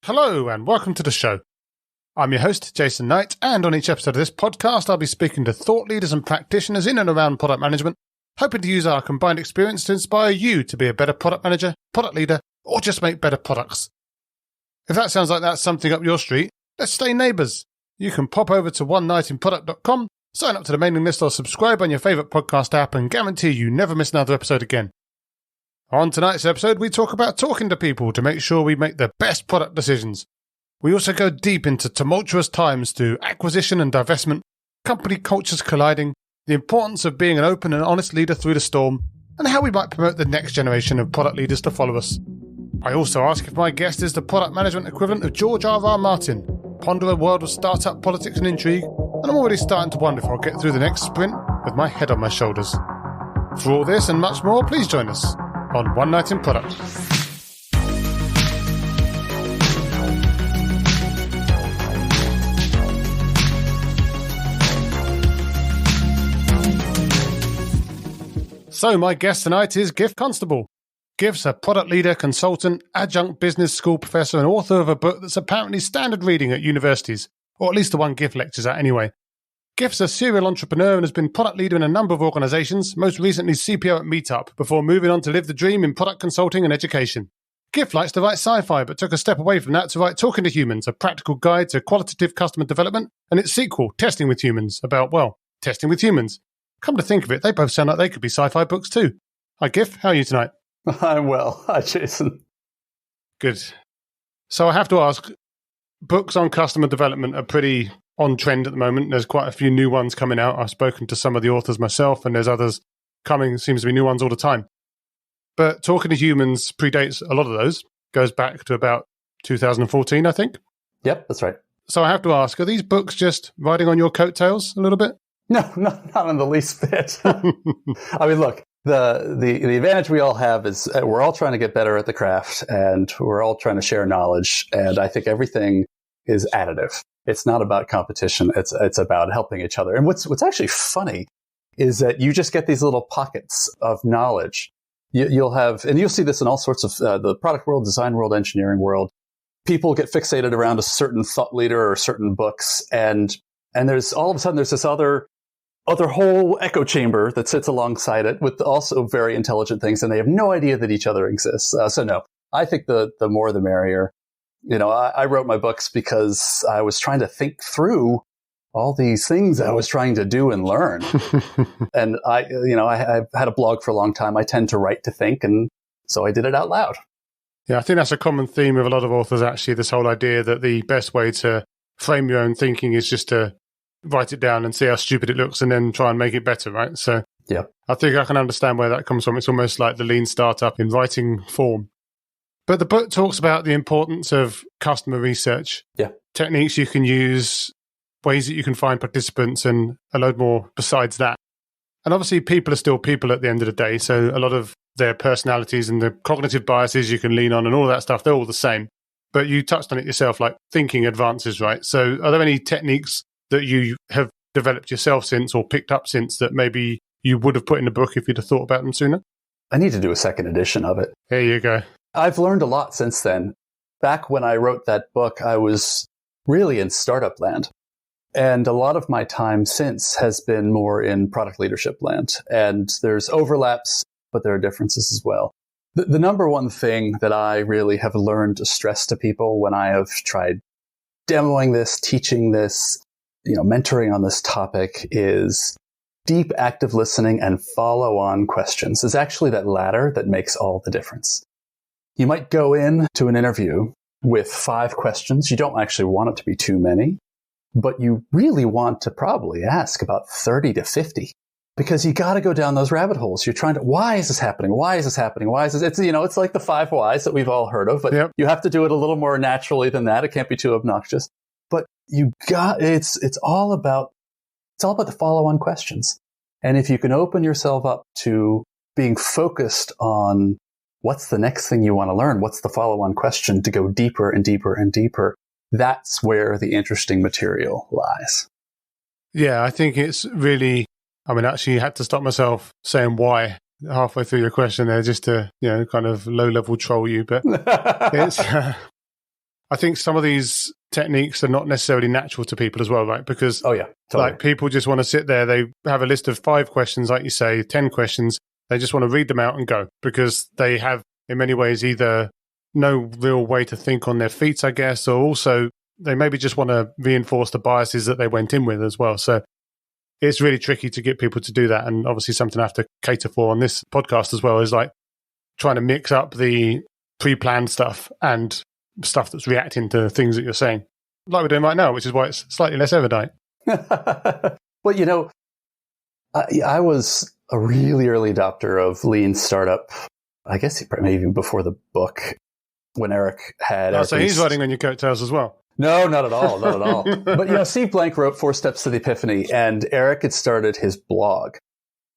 Hello and welcome to the show. I'm your host, Jason Knight, and on each episode of this podcast, I'll be speaking to thought leaders and practitioners in and around product management, hoping to use our combined experience to inspire you to be a better product manager, product leader, or just make better products. If that sounds like that's something up your street, let's stay neighbours. You can pop over to onenightinproduct.com, sign up to the mailing list or subscribe on your favourite podcast app and guarantee you never miss another episode again. On tonight's episode, we talk about talking to people to make sure we make the best product decisions. We also go deep into tumultuous times through acquisition and divestment, company cultures colliding, the importance of being an open and honest leader through the storm, and how we might promote the next generation of product leaders to follow us. I also ask if my guest is the product management equivalent of George R.R. Martin, ponder a world of startup politics and intrigue, and I'm already starting to wonder if I'll get through the next sprint with my head on my shoulders. For all this and much more, please join us on One Night in Product. So my guest tonight is Giff Constable. Giff's a product leader, consultant, adjunct business school professor, and author of a book that's apparently standard reading at universities, or at least the one Giff lectures at anyway. Giff's a serial entrepreneur and has been product leader in a number of organisations, most recently CPO Meetup, before moving on to live the dream in product consulting and education. Giff likes to write sci-fi, but took a step away from that to write Talking to Humans, a practical guide to qualitative customer development, and its sequel, Testing with Humans, about, well, testing with humans. Come to think of it, they both sound like they could be sci-fi books too. Hi Giff, how are you tonight? I'm well. Hi Jason. Good. So I have to ask, books on customer development are pretty on trend at the moment. There's quite a few new ones coming out. I've spoken to some of the authors myself, and there's others coming. Seems to be new ones all the time. But Talking to Humans predates a lot of those. Goes back to about 2014, I think. Yep, that's right. So I have to ask, are these books just riding on your coattails a little bit? No, not in the least bit. I mean, look, the advantage we all have is we're all trying to get better at the craft, and we're all trying to share knowledge. And I think everything is additive. It's not about competition. It's about helping each other. And what's actually funny is that you just get these little pockets of knowledge. You'll have, and you'll see this in all sorts of the product world, design world, engineering world. People get fixated around a certain thought leader or certain books, and there's all of a sudden there's this other whole echo chamber that sits alongside it with also very intelligent things, and they have no idea that each other exists. So no, I think the more the merrier. You know, I wrote my books because I was trying to think through all these things I was trying to do and learn. And I've had a blog for a long time. I tend to write to think, and so I did it out loud. Yeah, I think that's a common theme of a lot of authors, actually, this whole idea that the best way to frame your own thinking is just to write it down and see how stupid it looks and then try and make it better, right? So yeah, I think I can understand where that comes from. It's almost like the lean startup in writing form. But the book talks about the importance of customer research, techniques you can use, ways that you can find participants, and a load more besides that. And obviously, people are still people at the end of the day. So a lot of their personalities and the cognitive biases you can lean on and all that stuff, they're all the same. But you touched on it yourself, like thinking advances, right? So are there any techniques that you have developed yourself since or picked up since that maybe you would have put in the book if you'd have thought about them sooner? I need to do a second edition of it. There you go. I've learned a lot since then. Back when I wrote that book, I was really in startup land. And a lot of my time since has been more in product leadership land. And there's overlaps, but there are differences as well. The number one thing that I really have learned to stress to people when I have tried demoing this, teaching this, mentoring on this topic is deep active listening and follow-on questions. It's actually that latter that makes all the difference. You might go in to an interview with 5 questions. You don't actually want it to be too many, but you really want to probably ask about 30 to 50 because you got to go down those rabbit holes. You're trying to, why is this happening? Why is this happening? Why is this? It's like the 5 whys that we've all heard of, but You have to do it a little more naturally than that. It can't be too obnoxious, but it's all about the follow-on questions. And if you can open yourself up to being focused on what's the next thing you want to learn, what's the follow-on question to go deeper and deeper and deeper, that's where the interesting material lies. Yeah, I think it's really, actually you had to stop myself saying why halfway through your question there just to, kind of low-level troll you. But it's, I think some of these techniques are not necessarily natural to people as well, right? Because totally. Like people just want to sit there. They have a list of 5 questions, like you say, 10 questions. They just want to read them out and go because they have, in many ways, either no real way to think on their feet, I guess, or also they maybe just want to reinforce the biases that they went in with as well. So it's really tricky to get people to do that. And obviously something I have to cater for on this podcast as well is like trying to mix up the pre-planned stuff and stuff that's reacting to things that you're saying, like we're doing right now, which is why it's slightly less erudite. Well, I was a really early adopter of lean startup, I guess maybe even before the book, when Eric had... So he's riding on your coattails as well. No, not at all. Not at all. But, Steve Blank wrote 4 Steps to the Epiphany, and Eric had started his blog.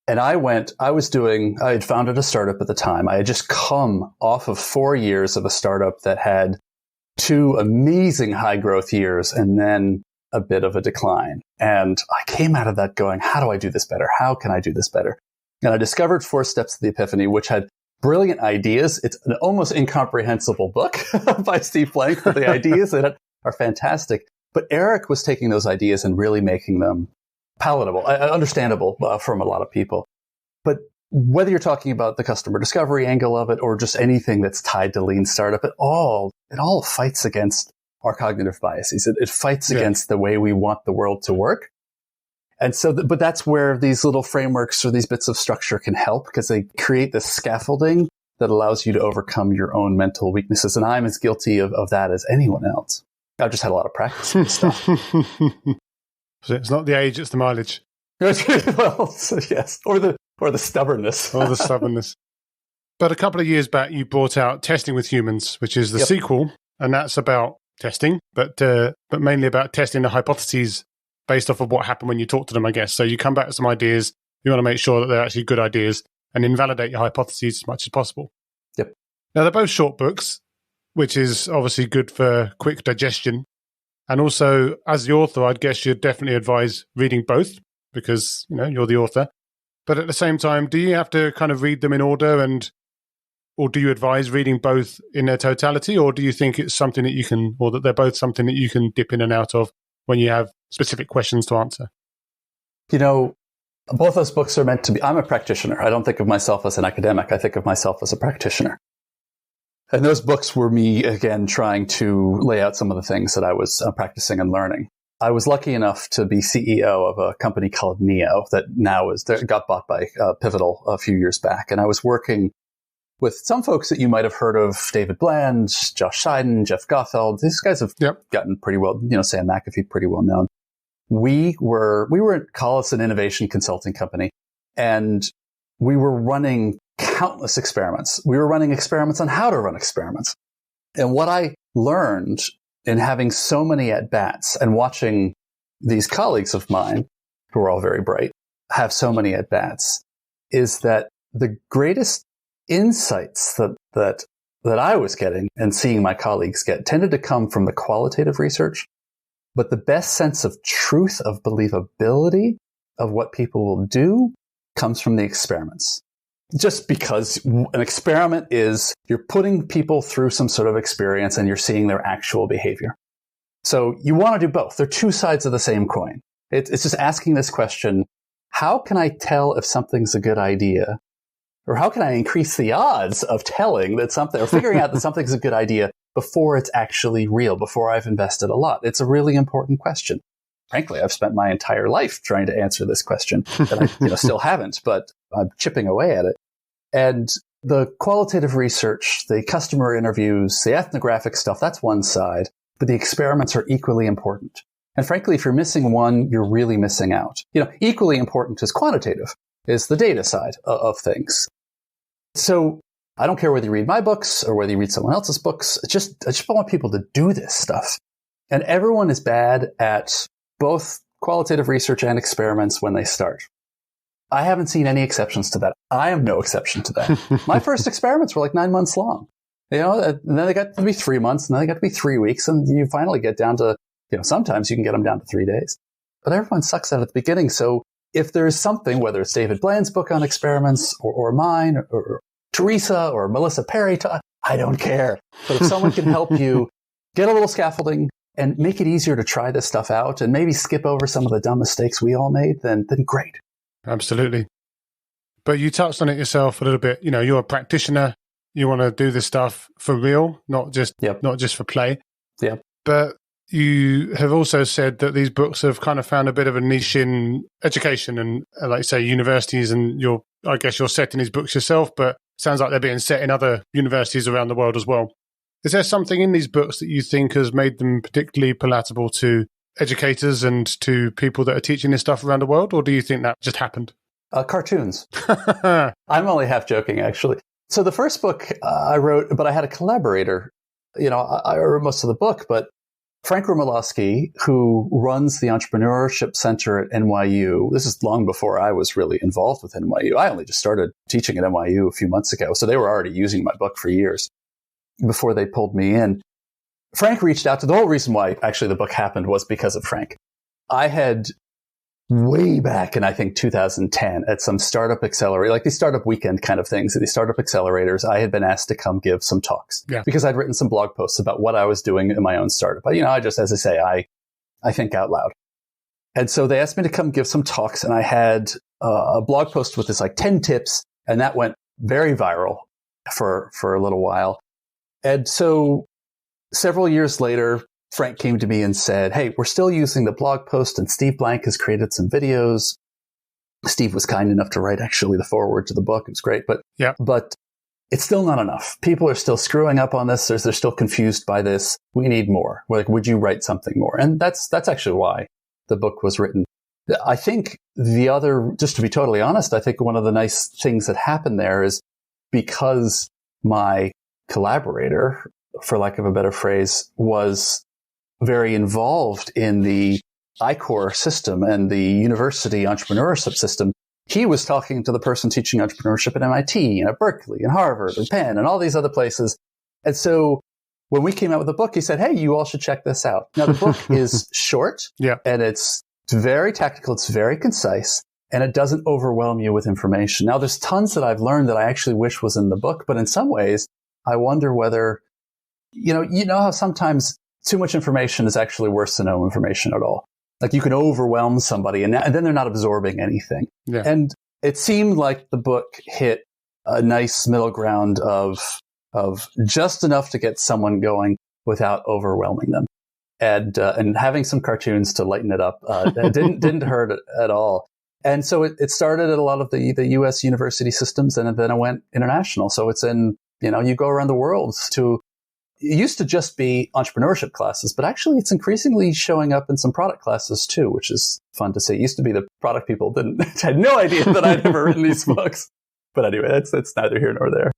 And I had founded a startup at the time. I had just come off of 4 years of a startup that had 2 amazing high growth years and then a bit of a decline. And I came out of that going, how do I do this better? How can I do this better? And I discovered 4 Steps to the Epiphany, which had brilliant ideas. It's an almost incomprehensible book by Steve Blank, but the ideas in it are fantastic. But Eric was taking those ideas and really making them palatable, understandable from a lot of people. But whether you're talking about the customer discovery angle of it or just anything that's tied to lean startup, it all fights against our cognitive biases. It fights against the way we want the world to work. And so, but that's where these little frameworks or these bits of structure can help because they create this scaffolding that allows you to overcome your own mental weaknesses. And I'm as guilty of that as anyone else. I've just had a lot of practice with stuff. So it's not the age, it's the mileage. Well, so yes. Or the stubbornness. Or the stubbornness. But a couple of years back, you brought out Testing with Humans, which is the sequel. And that's about testing, but mainly about testing the hypotheses based off of what happened when you talk to them, I guess. So you come back with some ideas. You want to make sure that they're actually good ideas and invalidate your hypotheses as much as possible. Yep. Now, they're both short books, which is obviously good for quick digestion. And also, as the author, I'd guess you'd definitely advise reading both because, you're the author. But at the same time, do you have to kind of read them in order or do you advise reading both in their totality, or do you think it's something that you can, or that they're both something that you can dip in and out of when you have specific questions to answer? Both those books are meant to be, I'm a practitioner. I don't think of myself as an academic. I think of myself as a practitioner. And those books were me, again, trying to lay out some of the things that I was practicing and learning. I was lucky enough to be CEO of a company called Neo that now got bought by Pivotal a few years back. And I was working with some folks that you might have heard of, David Bland, Josh Scheiden, Giff Constable. These guys have gotten pretty well, Sam McAfee, pretty well known. We were at Collis, an innovation consulting company, and we were running countless experiments. We were running experiments on how to run experiments. And what I learned in having so many at-bats and watching these colleagues of mine, who are all very bright, have so many at-bats, is that the greatest insights that I was getting and seeing my colleagues get tended to come from the qualitative research, but the best sense of truth, of believability of what people will do comes from the experiments. Just because an experiment is you're putting people through some sort of experience and you're seeing their actual behavior. So you want to do both. They're 2 sides of the same coin. It's just asking this question, how can I tell if something's a good idea? Or how can I increase the odds of telling that something, or figuring out that something's a good idea before it's actually real, before I've invested a lot? It's a really important question. Frankly, I've spent my entire life trying to answer this question that I still haven't, but I'm chipping away at it. And the qualitative research, the customer interviews, the ethnographic stuff, that's one side, but the experiments are equally important. And frankly, if you're missing one, you're really missing out. Equally important is quantitative, is the data side of things. So I don't care whether you read my books or whether you read someone else's books. I just want people to do this stuff. And everyone is bad at both qualitative research and experiments when they start. I haven't seen any exceptions to that. I am no exception to that. My first experiments were like 9 months long. And then they got to be 3 months, and then they got to be 3 weeks, and you finally get down to, sometimes you can get them down to 3 days. But everyone sucks at the beginning. So if there's something, whether it's David Bland's book on experiments or mine or Teresa or Melissa Perry, I don't care. But if someone can help you get a little scaffolding and make it easier to try this stuff out and maybe skip over some of the dumb mistakes we all made, then great. Absolutely. But you touched on it yourself a little bit. You're a practitioner. You want to do this stuff for real, not just for play. Yeah. But you have also said that these books have kind of found a bit of a niche in education and, like you say, universities. And I guess you're setting these books yourself, but it sounds like they're being set in other universities around the world as well. Is there something in these books that you think has made them particularly palatable to educators and to people that are teaching this stuff around the world? Or do you think that just happened? Cartoons. I'm only half joking, actually. So the first book I wrote, but I had a collaborator. I wrote most of the book, but Frank Rumilowski, who runs the Entrepreneurship Center at NYU, this is long before I was really involved with NYU. I only just started teaching at NYU a few months ago, so they were already using my book for years before they pulled me in. Frank reached out to the whole reason why actually the book happened was because of Frank. I had way back in, I think, 2010 at some startup accelerator, like these startup weekend kind of things, at these startup accelerators, I had been asked to come give some talks because I'd written some blog posts about what I was doing in my own startup. But, I just, as I say, I think out loud. And so they asked me to come give some talks, and I had a blog post with this like 10 tips, and that went very viral for a little while. And so several years later, Frank came to me and said, hey, we're still using the blog post, and Steve Blank has created some videos. Steve was kind enough to write actually the foreword to the book. It was great, but it's still not enough. People are still screwing up on this. They're still confused by this. We need more. We're like, would you write something more? And that's actually why the book was written. I think just to be totally honest, I think one of the nice things that happened there is because my collaborator, for lack of a better phrase, was very involved in the I-Corps system and the university entrepreneurship system. He was talking to the person teaching entrepreneurship at MIT and at Berkeley and Harvard and Penn and all these other places. And so when we came out with the book, he said, hey, you all should check this out. Now, the book is short and it's very tactical. It's very concise, and it doesn't overwhelm you with information. Now, there's tons that I've learned that I actually wish was in the book, but in some ways, I wonder whether, you know how sometimes too much information is actually worse than no information at all. Like you can overwhelm somebody and then they're not absorbing anything. Yeah. And it seemed like the book hit a nice middle ground of just enough to get someone going without overwhelming them. And having some cartoons to lighten it up didn't hurt at all. And so it started at a lot of the U.S. university systems, and then it went international. So it's in, you go around the world it used to just be entrepreneurship classes, but actually it's increasingly showing up in some product classes too, which is fun to see. It used to be the product people had no idea that I'd ever written these books. But anyway, that's neither here nor there.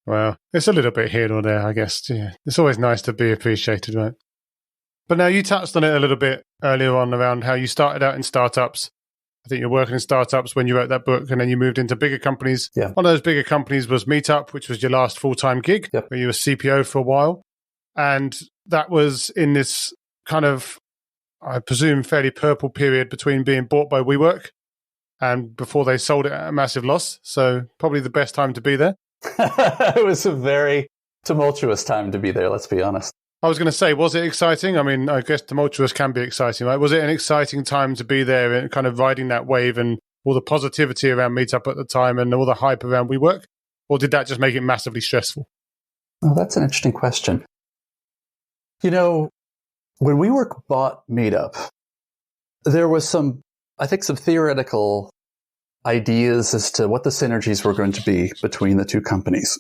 Well, it's a little bit here nor there, I guess. Yeah. It's always nice to be appreciated, right? But now you touched on it a little bit earlier on around how you started out in startups. I think you're working in startups when you wrote that book, and then you moved into bigger companies. Yeah. One of those bigger companies was Meetup, which was your last full-time gig, where you were CPO for a while. And that was in this kind of, I presume, fairly purple period between being bought by WeWork and before they sold it at a massive loss. So probably the best time to be there. It was a very tumultuous time to be there, let's be honest. I was going to say, was it exciting? I mean, I guess tumultuous can be exciting, right? Was it an exciting time to be there and kind of riding that wave and all the positivity around Meetup at the time and all the hype around WeWork? Or did that just make it massively stressful? Oh, that's an interesting question. When WeWork bought Meetup, there was some theoretical ideas as to what the synergies were going to be between the two companies.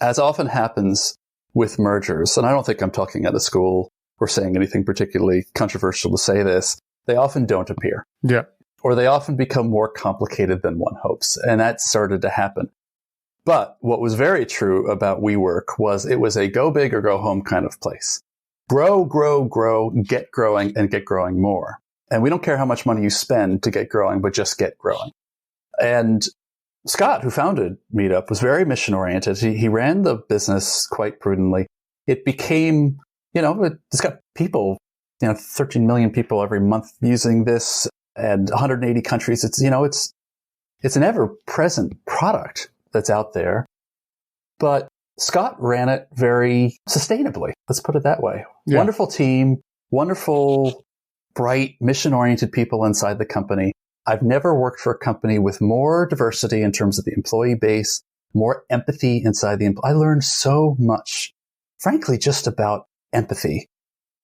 As often happens with mergers, and I don't think I'm talking out of school or saying anything particularly controversial to say this, they often don't appear. Yeah. Or they often become more complicated than one hopes. And that started to happen. But what was very true about WeWork was it was a go big or go home kind of place. Grow, get growing, and get growing more. And we don't care how much money you spend to get growing, but just get growing. And Scott, who founded Meetup, was very mission-oriented. He ran the business quite prudently. It became, it's got people, 13 million people every month using this and 180 countries. It's an ever-present product that's out there. But Scott ran it very sustainably. Let's put it that way. Yeah. Wonderful team, wonderful, bright, mission-oriented people inside the company. I've never worked for a company with more diversity in terms of the employee base, more empathy inside the I learned so much, frankly, just about empathy,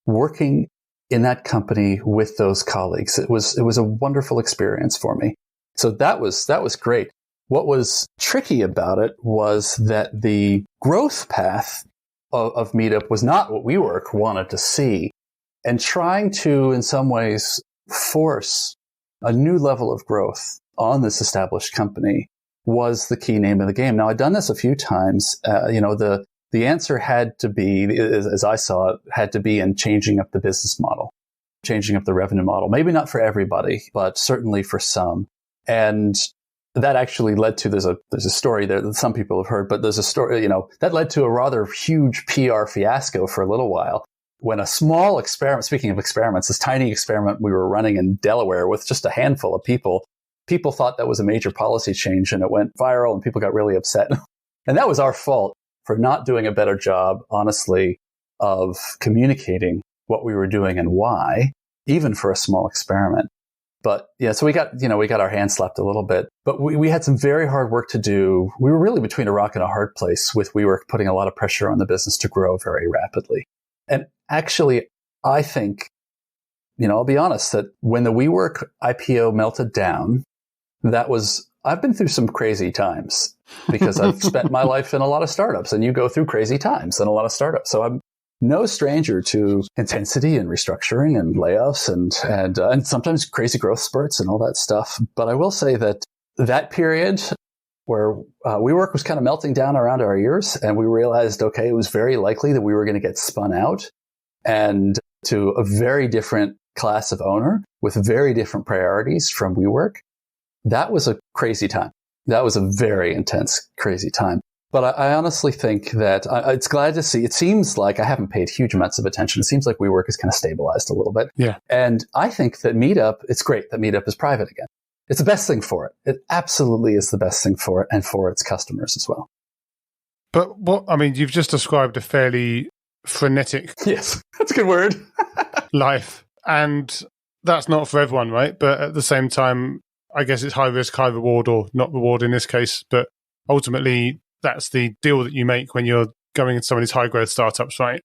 working in that company with those colleagues. It was a wonderful experience for me. So that was great. What was tricky about it was that the growth path of Meetup was not what WeWork wanted to see. And trying to, in some ways, force a new level of growth on this established company was the key name of the game. Now, I'd done this a few times. The answer had to be, as I saw it, had to be in changing up the business model, changing up the revenue model. Maybe not for everybody, but certainly for some. And that actually led to, there's a story there that some people have heard, but there's a story, that led to a rather huge PR fiasco for a little while when a small experiment, speaking of experiments, this tiny experiment we were running in Delaware with just a handful of people thought that was a major policy change and it went viral and people got really upset. And that was our fault for not doing a better job, honestly, of communicating what we were doing and why, even for a small experiment. But yeah, so we got our hands slapped a little bit, but we had some very hard work to do. We were really between a rock and a hard place with WeWork putting a lot of pressure on the business to grow very rapidly. And actually, I think, I'll be honest that when the WeWork IPO melted down, I've been through some crazy times because I've spent my life in a lot of startups and you go through crazy times in a lot of startups. So I'm no stranger to intensity and restructuring and layoffs and sometimes crazy growth spurts and all that stuff. But I will say that period where WeWork was kind of melting down around our ears and we realized, okay, it was very likely that we were going to get spun out and to a very different class of owner with very different priorities from WeWork. That was a crazy time. That was a very intense, crazy time. But I honestly think that it's glad to see. It seems like I haven't paid huge amounts of attention. It seems like WeWork is kind of stabilized a little bit. Yeah. And I think that Meetup, it's great that Meetup is private again. It's the best thing for it. It absolutely is the best thing for it and for its customers as well. But you've just described a fairly frenetic yes, that's a good word. life. And that's not for everyone, right? But at the same time, I guess it's high risk, high reward, or not reward in this case. But ultimately, that's the deal that you make when you're going into some of these high growth startups, right?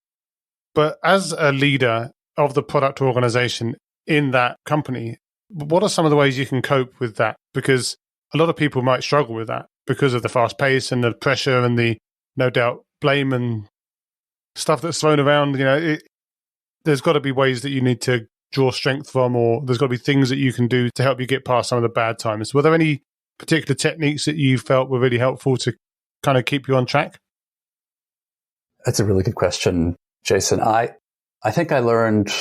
But as a leader of the product organization in that company, what are some of the ways you can cope with that? Because a lot of people might struggle with that because of the fast pace and the pressure and the, no doubt, blame and stuff that's thrown around. There's got to be ways that you need to draw strength from, or there's got to be things that you can do to help you get past some of the bad times. Were there any particular techniques that you felt were really helpful to kind of keep you on track? That's a really good question, Jason. I think I learned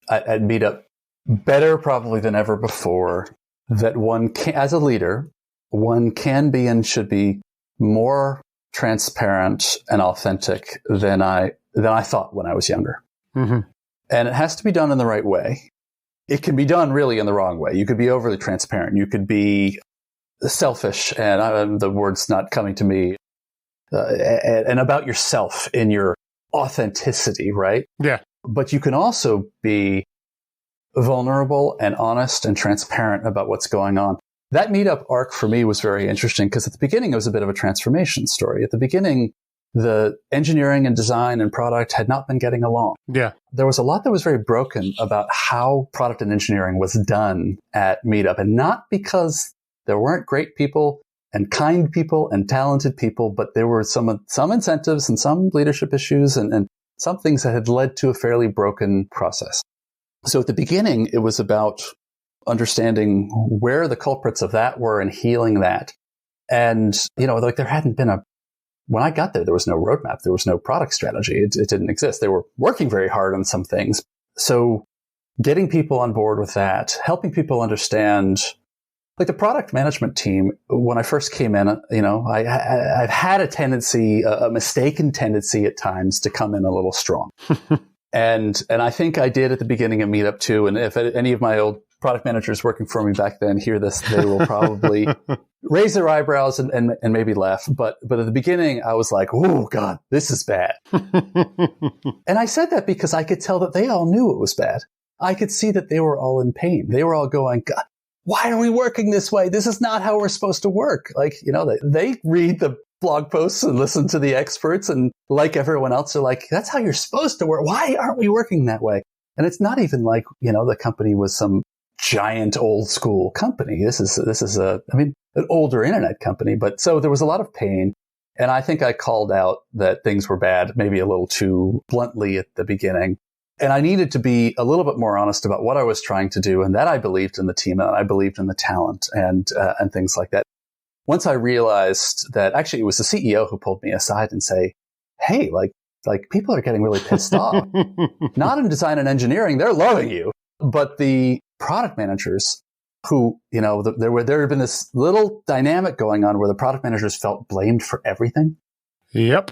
at Meetup better probably than ever before that one can, as a leader, one can be and should be more transparent and authentic than I thought when I was younger. Mm-hmm. And it has to be done in the right way. It can be done really in the wrong way. You could be overly transparent. You could be selfish, and the word's not coming to me, and about yourself in your authenticity, right? Yeah. But you can also be vulnerable and honest and transparent about what's going on. That Meetup arc for me was very interesting because at the beginning, it was a bit of a transformation story. At the beginning, the engineering and design and product had not been getting along. Yeah. There was a lot that was very broken about how product and engineering was done at Meetup. And not because there weren't great people and kind people and talented people, but there were some incentives and some leadership issues and some things that had led to a fairly broken process. So at the beginning, it was about understanding where the culprits of that were and healing that. And, there hadn't been when I got there was no roadmap. There was no product strategy. It didn't exist. They were working very hard on some things. So getting people on board with that, helping people understand, like the product management team, when I first came in, I've had a mistaken tendency at times to come in a little strong. And I think I did at the beginning of Meetup too. And if any of my old product managers working for me back then hear this, they will probably raise their eyebrows and maybe laugh. But at the beginning, I was like, oh, God, this is bad. And I said that because I could tell that they all knew it was bad. I could see that they were all in pain. They were all going, God, why are we working this way? This is not how we're supposed to work. Like, they read the blog posts and listen to the experts, and like everyone else, are like, that's how you're supposed to work. Why aren't we working that way? And it's not even like, the company was some giant old school company. This is an older internet company. But so there was a lot of pain. And I think I called out that things were bad, maybe a little too bluntly at the beginning. And I needed to be a little bit more honest about what I was trying to do, and that I believed in the team, and I believed in the talent and things like that. Once I realized that actually it was the CEO who pulled me aside and say, hey, like people are getting really pissed off. Not in design and engineering, they're loving you. But the product managers who, there had been this little dynamic going on where the product managers felt blamed for everything. Yep.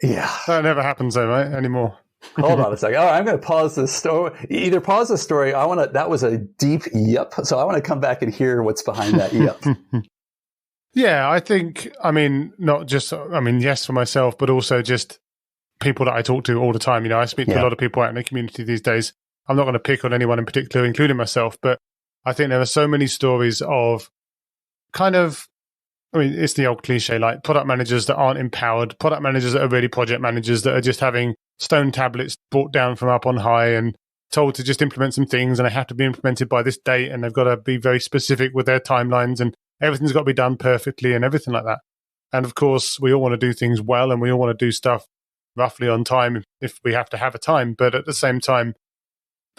Yeah. That never happens though, right? Anymore. Hold on a second. All right, I'm going to pause this story. Either pause the story. That was a deep yep. So I want to come back and hear what's behind that yep. Yeah, I think, not just, yes, for myself, but also just people that I talk to all the time. I speak to a lot of people out in the community these days. I'm not going to pick on anyone in particular, including myself, but I think there are so many stories of it's the old cliche, like product managers that aren't empowered, product managers that are really project managers that are just having stone tablets brought down from up on high and told to just implement some things, and they have to be implemented by this date, and they've got to be very specific with their timelines, and everything's got to be done perfectly and everything like that. And of course, we all want to do things well, and we all want to do stuff roughly on time if we have to have a time. But at the same time,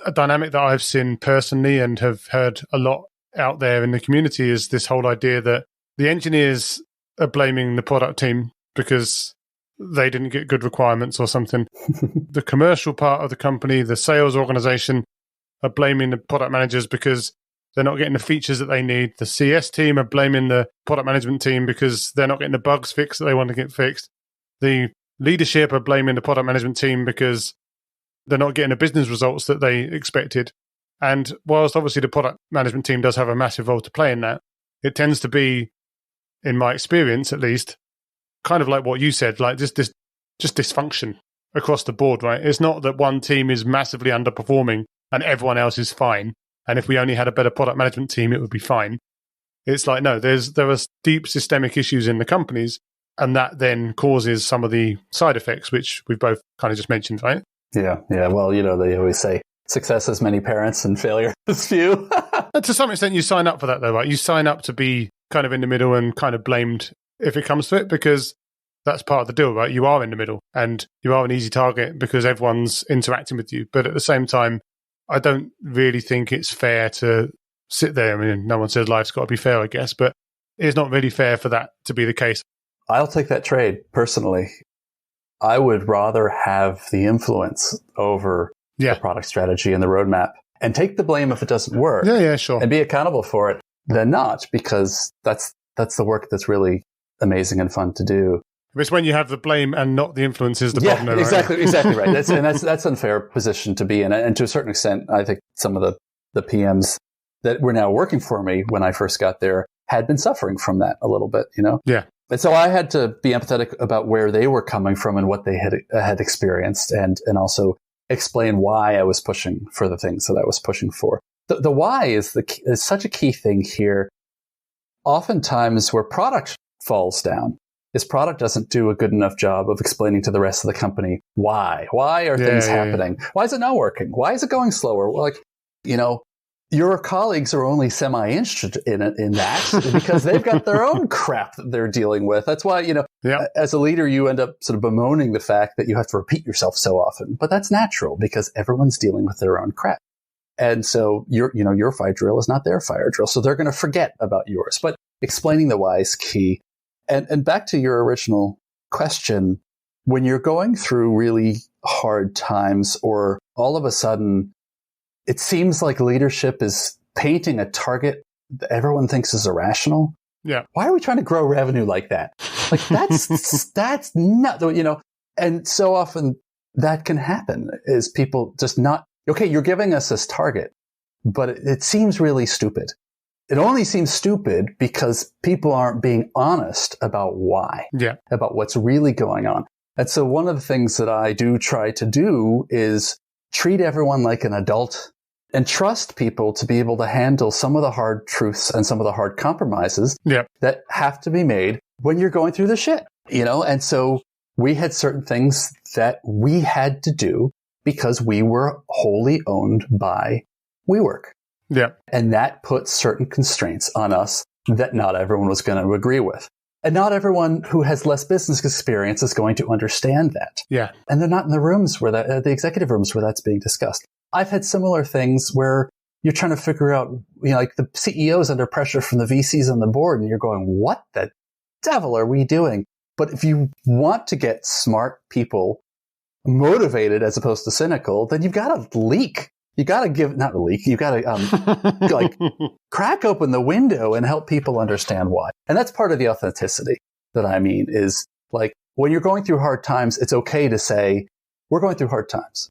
a dynamic that I've seen personally and have heard a lot out there in the community is this whole idea that the engineers are blaming the product team because they didn't get good requirements or something. The commercial part of the company, the sales organization, are blaming the product managers because they're not getting the features that they need. The CS team are blaming the product management team because they're not getting the bugs fixed that they want to get fixed. The leadership are blaming the product management team because they're not getting the business results that they expected. And whilst obviously the product management team does have a massive role to play in that, it tends to be, in my experience at least, kind of like what you said, like just dysfunction across the board, right? It's not that one team is massively underperforming and everyone else is fine. And if we only had a better product management team, it would be fine. It's like, no, there are deep systemic issues in the companies, and that then causes some of the side effects, which we've both kind of just mentioned, right? Yeah. Well, they always say success has many parents and failure has few. To some extent, you sign up for that, though, right? You sign up to be kind of in the middle and kind of blamed if it comes to it, because that's part of the deal, right? You are in the middle and you are an easy target because everyone's interacting with you. But at the same time, I don't really think it's fair to sit there. No one says life's got to be fair, I guess, but it's not really fair for that to be the case. I'll take that trade personally. I would rather have the influence over the product strategy and the roadmap and take the blame if it doesn't work. Yeah, sure. And be accountable for it than not, because that's the work that's really amazing and fun to do. It's when you have the blame and not the influence is the problem. Right? Exactly right. That's an unfair position to be in. And to a certain extent, I think some of the PMs that were now working for me when I first got there had been suffering from that a little bit, Yeah. And so I had to be empathetic about where they were coming from and what they had experienced, and also explain why I was pushing for the things that I was pushing for. The why is such a key thing here. Oftentimes where product falls down is product doesn't do a good enough job of explaining to the rest of the company why. Why are things happening? Why is it not working? Why is it going slower? Well, your colleagues are only semi-interested in that because they've got their own crap that they're dealing with. That's why, as a leader, you end up sort of bemoaning the fact that you have to repeat yourself so often. But that's natural because everyone's dealing with their own crap. And so your fire drill is not their fire drill. So they're going to forget about yours. But explaining the why is key. And back to your original question, when you're going through really hard times, or all of a sudden it seems like leadership is painting a target that everyone thinks is irrational. Yeah. Why are we trying to grow revenue like that? Like that's not, and so often that can happen is people just not, okay, you're giving us this target. but it seems really stupid. It only seems stupid because people aren't being honest about why, about what's really going on. And so one of the things that I do try to do is treat everyone like an adult and trust people to be able to handle some of the hard truths and some of the hard compromises that have to be made when you're going through the shit, And so we had certain things that we had to do because we were wholly owned by WeWork. Yeah. And that puts certain constraints on us that not everyone was going to agree with. And not everyone who has less business experience is going to understand that. Yeah. And they're not in the rooms where the executive rooms where that's being discussed. I've had similar things where you're trying to figure out, like the CEO's under pressure from the VCs on the board and you're going, what the devil are we doing? But if you want to get smart people motivated as opposed to cynical, then you've got to leak. You got to you got to crack open the window and help people understand why. And that's part of the authenticity that I mean is like when you're going through hard times, it's okay to say, we're going through hard times.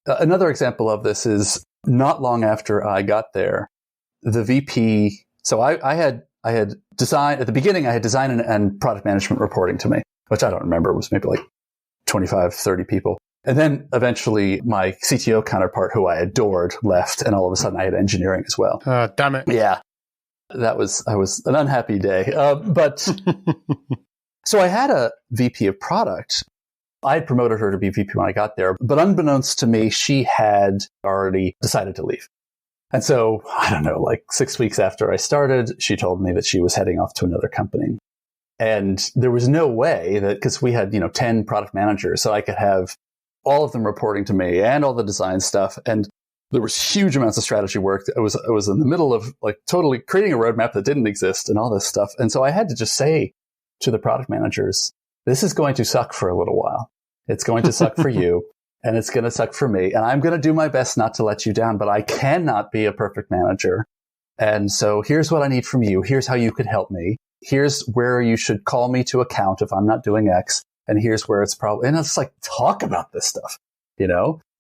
Another example of this is not long after I got there, the VP. So I had design at the beginning, I had design and product management reporting to me, which I don't remember. It was maybe like 25, 30 people. And then eventually my CTO counterpart, who I adored, left. And all of a sudden I had engineering as well. Damn it. Yeah. I was an unhappy day. But so I had a VP of product. I had promoted her to be VP when I got there. But unbeknownst to me, she had already decided to leave. And so, I don't know, like 6 weeks after I started, she told me that she was heading off to another company. And there was no way that, because we had, 10 product managers, so I could have all of them reporting to me and all the design stuff. And there was huge amounts of strategy work. I was in the middle of like totally creating a roadmap that didn't exist and all this stuff. And so I had to just say to the product managers, this is going to suck for a little while. It's going to suck for you and it's going to suck for me. And I'm going to do my best not to let you down, but I cannot be a perfect manager. And so here's what I need from you. Here's how you could help me. Here's where you should call me to account if I'm not doing X. And here's where it's probably, and it's like, talk about this stuff.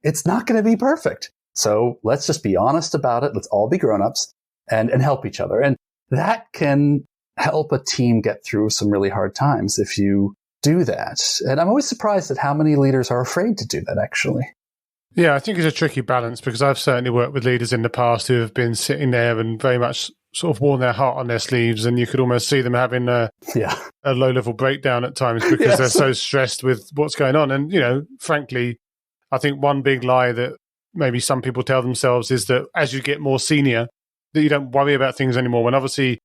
It's not going to be perfect. So let's just be honest about it. Let's all be grown-ups and help each other. And that can help a team get through some really hard times if you do that. And I'm always surprised at how many leaders are afraid to do that, actually. Yeah, I think it's a tricky balance because I've certainly worked with leaders in the past who have been sitting there and very much sort of worn their heart on their sleeves, and you could almost see them having a low-level breakdown at times because they're so stressed with what's going on. And, frankly, I think one big lie that maybe some people tell themselves is that as you get more senior, that you don't worry about things anymore, when obviously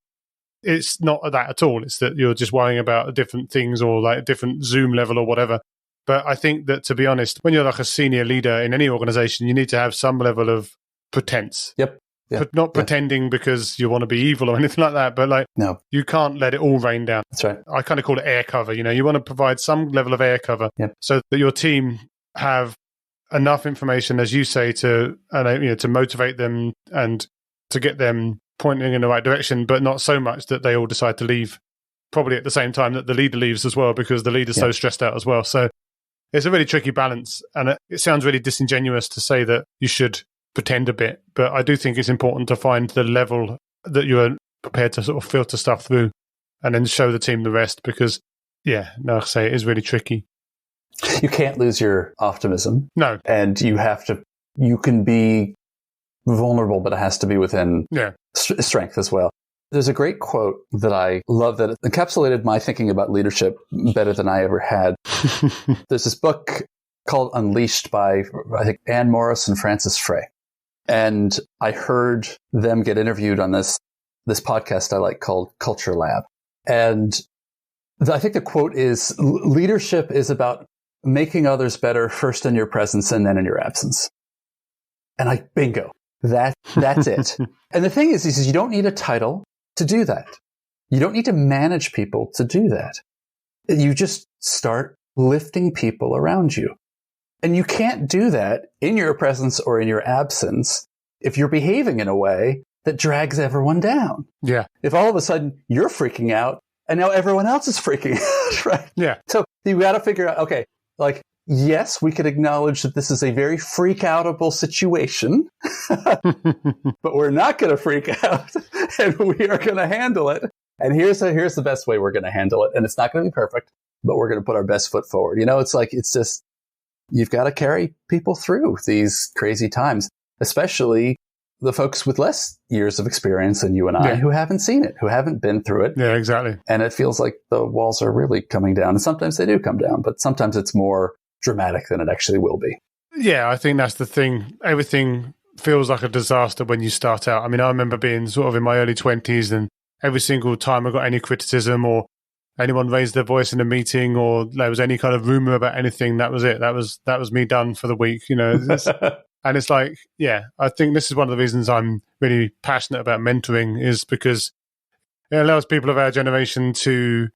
it's not that at all. It's that you're just worrying about different things or like a different Zoom level or whatever. But I think that, to be honest, when you're like a senior leader in any organization, you need to have some level of pretense. Yep. Yeah. But not pretending because you want to be evil or anything like that. But you can't let it all rain down. That's right. I kind of call it air cover. You want to provide some level of air cover so that your team have enough information, as you say, to motivate them and to get them pointing in the right direction, but not so much that they all decide to leave probably at the same time that the leader leaves as well, because the leader's so stressed out as well. So it's a really tricky balance. And it sounds really disingenuous to say that you should pretend a bit, but I do think it's important to find the level that you're prepared to sort of filter stuff through and then show the team the rest, because like I say, it is really tricky. You can't lose your optimism. No. And you can be vulnerable, but it has to be within strength as well. There's a great quote that I love that encapsulated my thinking about leadership better than I ever had. There's this book called Unleashed by, I think, Anne Morris and Francis Frey. And I heard them get interviewed on this podcast I like called Culture Lab. And I think the quote is, leadership is about making others better first in your presence and then in your absence. And bingo, that's it. And the thing is you don't need a title to do that. You don't need to manage people to do that. You just start lifting people around you. And you can't do that in your presence or in your absence if you're behaving in a way that drags everyone down. Yeah. If all of a sudden you're freaking out and now everyone else is freaking out, right? Yeah. So you got to figure out, okay, like yes, we could acknowledge that this is a very freak-outable situation, but we're not going to freak out, and we are going to handle it. And here's the best way we're going to handle it. And it's not going to be perfect, but we're going to put our best foot forward. It's just, you've got to carry people through these crazy times, especially the folks with less years of experience than you and I who haven't seen it, who haven't been through it. Yeah, exactly. And it feels like the walls are really coming down. And sometimes they do come down, but sometimes it's more dramatic than it actually will be. Yeah, I think that's the thing. Everything feels like a disaster when you start out. I mean, I remember being sort of in my early 20s, and every single time I got any criticism or anyone raised their voice in a meeting or there was any kind of rumor about anything, that was it. That was me done for the week, And it's like, yeah, I think this is one of the reasons I'm really passionate about mentoring, is because it allows people of our generation to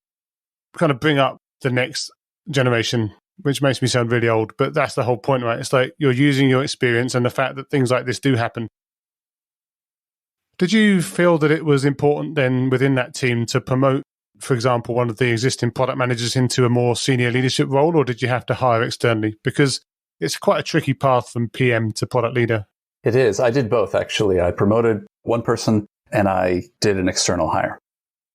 kind of bring up the next generation, which makes me sound really old, but that's the whole point, right? It's like you're using your experience and the fact that things like this do happen. Did you feel that it was important then within that team to promote, for example, one of the existing product managers into a more senior leadership role, or did you have to hire externally? Because it's quite a tricky path from PM to product leader. It is. I did both, actually. I promoted one person and I did an external hire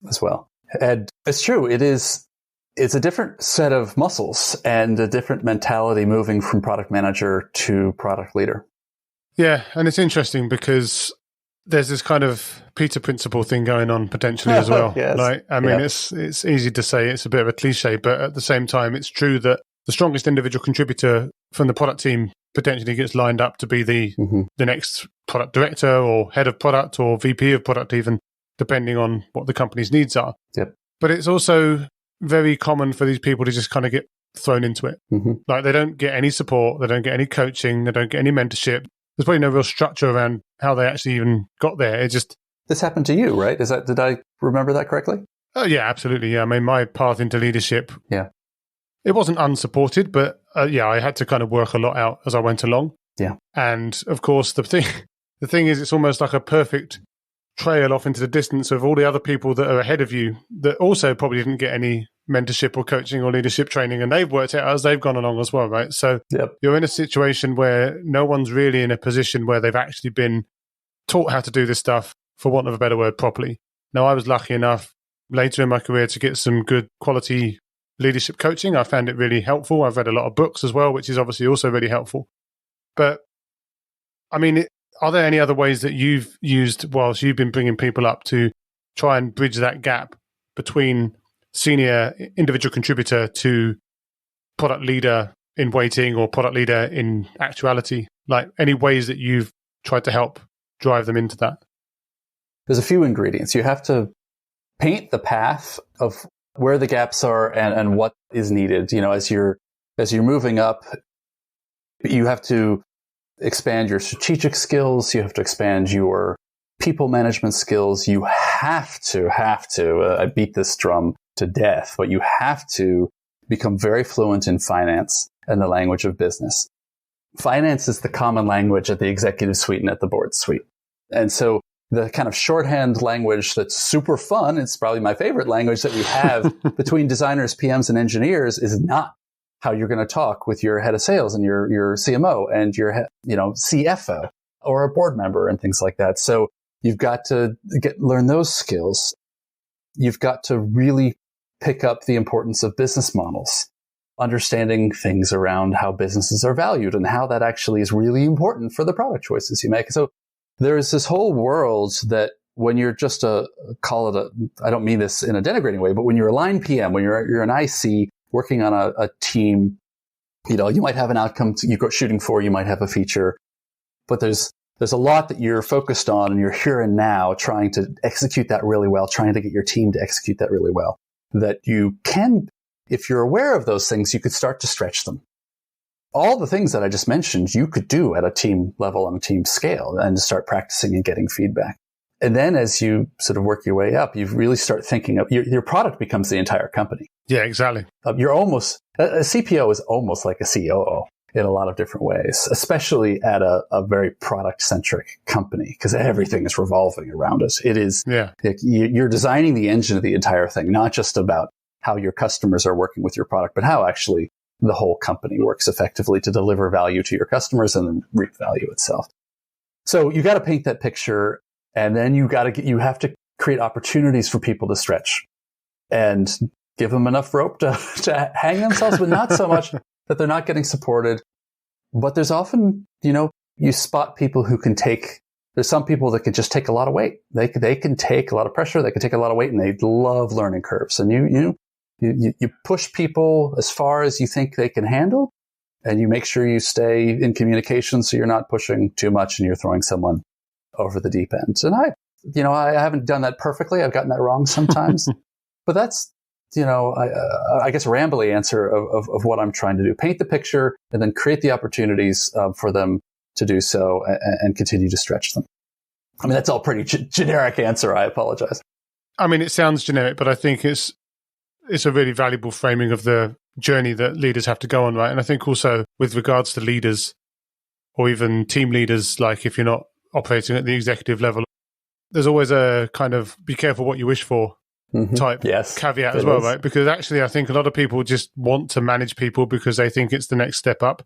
as well. And it's true. It's a different set of muscles and a different mentality moving from product manager to product leader. Yeah. And it's interesting because there's this kind of Peter principle thing going on potentially as well. Yes. It's easy to say, it's a bit of a cliche, but at the same time, it's true that the strongest individual contributor from the product team potentially gets lined up to be the next product director or head of product or VP of product even, depending on what the company's needs are. Yep. But it's also very common for these people to just kind of get thrown into it. Like they don't get any support, they don't get any coaching, they don't get any mentorship. There's probably no real structure around how they actually even got there. It just... This happened to you, right? Did I remember that correctly? Oh, yeah, absolutely. Yeah. I mean, my path into leadership, it wasn't unsupported, but I had to kind of work a lot out as I went along. Yeah. And of course, the thing is, it's almost like a perfect trail off into the distance of all the other people that are ahead of you that also probably didn't get any mentorship or coaching or leadership training, and they've worked it out as they've gone along as well, right? So you're in a situation where no one's really in a position where they've actually been taught how to do this stuff, for want of a better word, properly. Now, I was lucky enough later in my career to get some good quality leadership coaching. I found it really helpful. I've read a lot of books as well, which is obviously also really helpful. But I mean, are there any other ways that you've used whilst you've been bringing people up to try and bridge that gap between senior individual contributor to product leader in waiting or product leader in actuality? Like any ways that you've tried to help drive them into that? There's a few ingredients. You have to paint the path of where the gaps are and what is needed. As you're moving up, you have to expand your strategic skills. You have to expand your people management skills. You have to, I beat this drum to death, but you have to become very fluent in finance and the language of business. Finance is the common language at the executive suite and at the board suite. And so the kind of shorthand language that's super fun, it's probably my favorite language that we have between designers, PMs, and engineers, is not how you're going to talk with your head of sales and your CMO and your CFO or a board member and things like that. So you've got to learn those skills. You've got to really pick up the importance of business models, understanding things around how businesses are valued and how that actually is really important for the product choices you make. So there's this whole world that when you're just I don't mean this in a denigrating way, but when you're a line PM, when you're an IC working on a team, you might have an outcome you go shooting for, you might have a feature, but there's a lot that you're focused on and you're here and now trying to execute that really well, trying to get your team to execute that really well, that you can, if you're aware of those things, you could start to stretch them. All the things that I just mentioned, you could do at a team level on a team scale and start practicing and getting feedback. And then as you sort of work your way up, you really start thinking of your product becomes the entire company. Yeah, exactly. You're almost, a CPO is almost like a COO in a lot of different ways, especially at a very product centric company, because everything is revolving around it. It is, you're designing the engine of the entire thing, not just about how your customers are working with your product, but how actually the whole company works effectively to deliver value to your customers and then reap value itself. So you got to paint that picture, and then you have to create opportunities for people to stretch and give them enough rope to hang themselves, but not so much that they're not getting supported. But there's often, you spot people who can there's some people that can just take a lot of weight. They can take a lot of pressure. They can take a lot of weight, and they love learning curves. And you push people as far as you think they can handle, and you make sure you stay in communication so you're not pushing too much and you're throwing someone over the deep end. And I haven't done that perfectly. I've gotten that wrong sometimes, but that's, I guess a rambly answer of what I'm trying to do. Paint the picture and then create the opportunities for them to do so and continue to stretch them. I mean, that's all pretty generic answer. I apologize. I mean, it sounds generic, but I think it's a really valuable framing of the journey that leaders have to go on, right? And I think also with regards to leaders or even team leaders, like if you're not operating at the executive level, there's always a kind of be careful what you wish for type caveat as well, right? Because actually I think a lot of people just want to manage people because they think it's the next step up,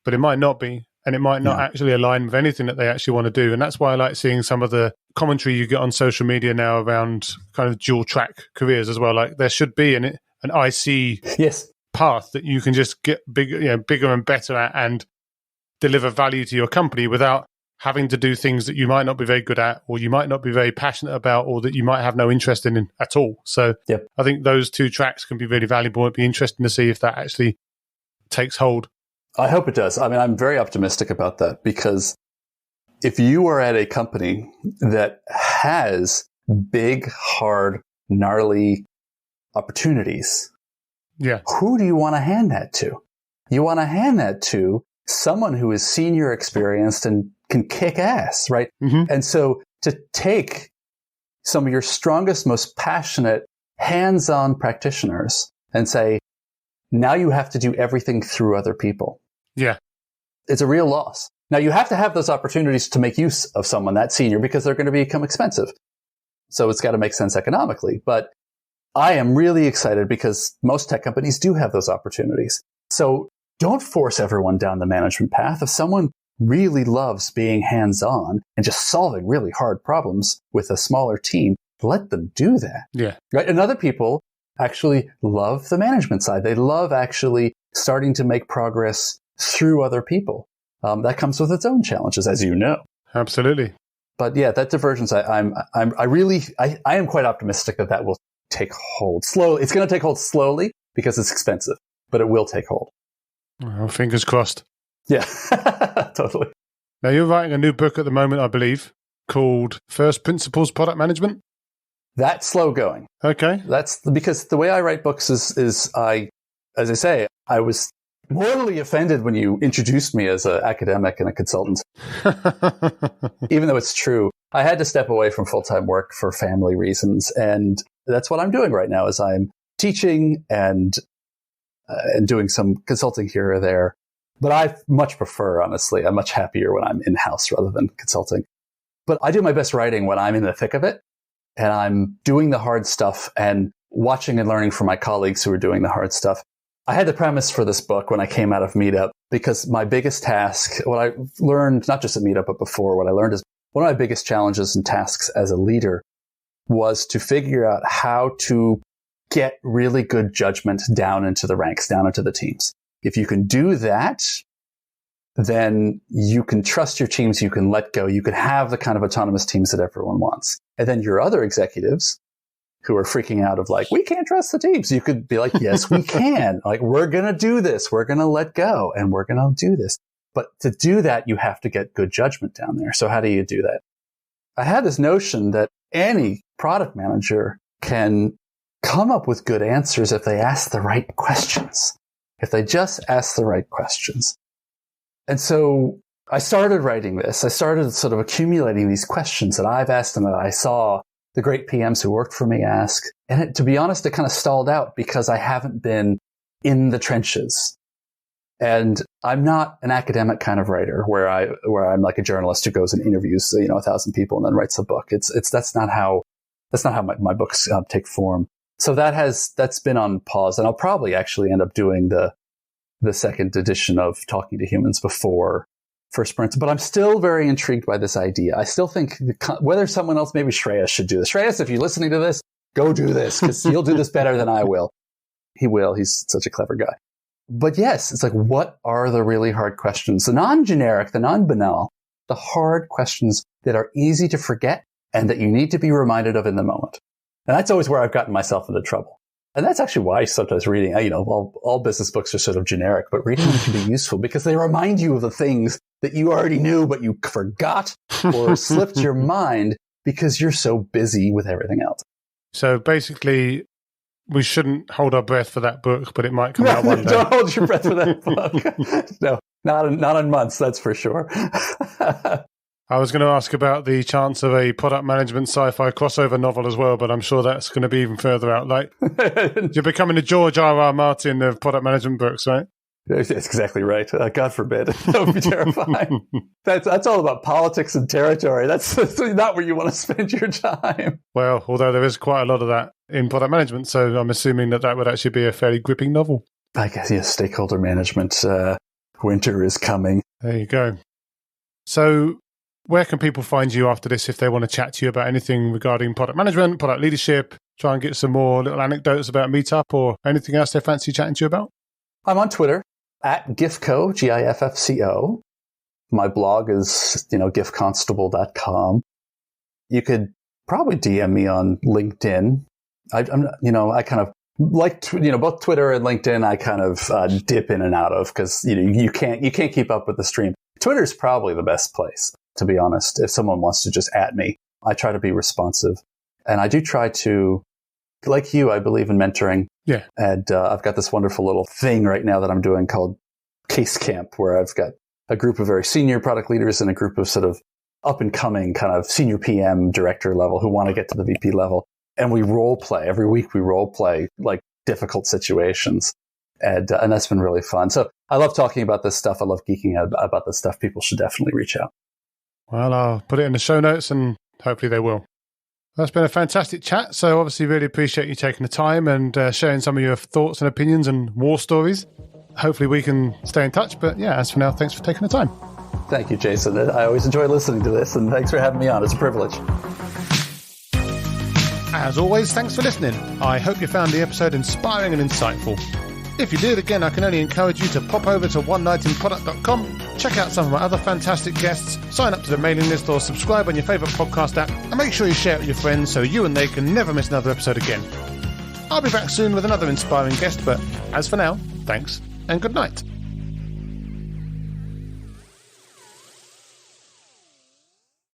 but it might not be. And it might not actually align with anything that they actually want to do. And that's why I like seeing some of the commentary you get on social media now around kind of dual track careers as well. Like there should be an IC path that you can just get bigger and better at and deliver value to your company without having to do things that you might not be very good at, or you might not be very passionate about, or that you might have no interest in at all. So I think those two tracks can be really valuable. It'd be interesting to see if that actually takes hold. I hope it does. I mean, I'm very optimistic about that, because if you are at a company that has big, hard, gnarly opportunities, who do you want to hand that to? You want to hand that to someone who is senior experienced and can kick ass, right? Mm-hmm. And so to take some of your strongest, most passionate, hands-on practitioners and say, now you have to do everything through other people. Yeah. It's a real loss. Now you have to have those opportunities to make use of someone that senior, because they're going to become expensive. So it's got to make sense economically. But I am really excited because most tech companies do have those opportunities. So don't force everyone down the management path. If someone really loves being hands-on and just solving really hard problems with a smaller team, let them do that. Yeah. Right. And other people actually love the management side. They love actually starting to make progress through other people. That comes with its own challenges, as you know. Absolutely. But yeah, that divergence, I am quite optimistic that will take hold slowly. It's going to take hold slowly because it's expensive, but it will take hold. Well, fingers crossed. Yeah, totally. Now you're writing a new book at the moment, I believe, called First Principles Product Management. That's slow going. Okay. That's because the way I write books is as I say, I was mortally offended when you introduced me as an academic and a consultant. Even though it's true, I had to step away from full-time work for family reasons. And that's what I'm doing right now, is I'm teaching and doing some consulting here or there. But I much prefer, honestly, I'm much happier when I'm in-house rather than consulting. But I do my best writing when I'm in the thick of it. And I'm doing the hard stuff and watching and learning from my colleagues who are doing the hard stuff. I had the premise for this book when I came out of Meetup, because my biggest task, what I learned, not just at Meetup, but before, what I learned is one of my biggest challenges and tasks as a leader was to figure out how to get really good judgment down into the ranks, down into the teams. If you can do that, then you can trust your teams, you can let go, you can have the kind of autonomous teams that everyone wants. And then your other executives who are freaking out of like, we can't trust the teams. You could be like, yes, we can. Like, we're going to do this. We're going to let go and we're going to do this. But to do that, you have to get good judgment down there. So how do you do that? I had this notion that any product manager can come up with good answers if they ask the right questions, if they just ask the right questions. And so I started writing this. I started sort of accumulating these questions that I've asked and that I saw the great PMs who worked for me ask. And to be honest, it kind of stalled out because I haven't been in the trenches. And I'm not an academic kind of writer where I'm like a journalist who goes and interviews, 1,000 people and then writes a book. That's not how my books take form. So that's been on pause, and I'll probably actually end up doing the the second edition of Talking to Humans before first principles. But I'm still very intrigued by this idea. I still think whether someone else, maybe Shreyas, should do this. Shreyas, if you're listening to this, go do this, because you'll do this better than I will. He will. He's such a clever guy. But yes, it's like, what are the really hard questions? The non-generic, the non-banal, the hard questions that are easy to forget and that you need to be reminded of in the moment. And that's always where I've gotten myself into trouble. And that's actually why sometimes reading, all business books are sort of generic, but reading them can be useful because they remind you of the things that you already knew, but you forgot or slipped your mind because you're so busy with everything else. So basically, we shouldn't hold our breath for that book, but it might come out one day. Don't hold your breath for that book. No, not in months, that's for sure. I was going to ask about the chance of a product management sci-fi crossover novel as well, but I'm sure that's going to be even further out. Like, you're becoming a George R.R. Martin of product management books, right? That's exactly right. God forbid. That would be terrifying. That's all about politics and territory. That's not where you want to spend your time. Well, although there is quite a lot of that in product management, so I'm assuming that would actually be a fairly gripping novel. I guess, yes, stakeholder management. Winter is coming. There you go. So where can people find you after this if they want to chat to you about anything regarding product management, product leadership, try and get some more little anecdotes about Meetup or anything else they fancy chatting to you about? I'm on Twitter at Giffco, Giffco. My blog is, giffconstable.com. You could probably DM me on LinkedIn. I kind of like, both Twitter and LinkedIn, I kind of dip in and out of because, you can't keep up with the stream. Twitter is probably the best place, to be honest. If someone wants to just at me, I try to be responsive. And I do try to, like you, I believe in mentoring. Yeah. And I've got this wonderful little thing right now that I'm doing called Case Camp, where I've got a group of very senior product leaders and a group of sort of up and coming kind of senior PM director level who want to get to the VP level. And we role play. Every week we role play like difficult situations. And that's been really fun. So I love talking about this stuff. I love geeking out about this stuff. People should definitely reach out. Well, I'll put it in the show notes and hopefully they will. That's been a fantastic chat. So obviously really appreciate you taking the time and sharing some of your thoughts and opinions and war stories. Hopefully we can stay in touch. But yeah, as for now, thanks for taking the time. Thank you, Jason. I always enjoy listening to this, and thanks for having me on. It's a privilege. As always, thanks for listening. I hope you found the episode inspiring and insightful. If you did, again, I can only encourage you to pop over to onenightinproduct.com, check out some of my other fantastic guests, sign up to the mailing list or subscribe on your favourite podcast app, and make sure you share it with your friends so you and they can never miss another episode again. I'll be back soon with another inspiring guest, but as for now, thanks and good night.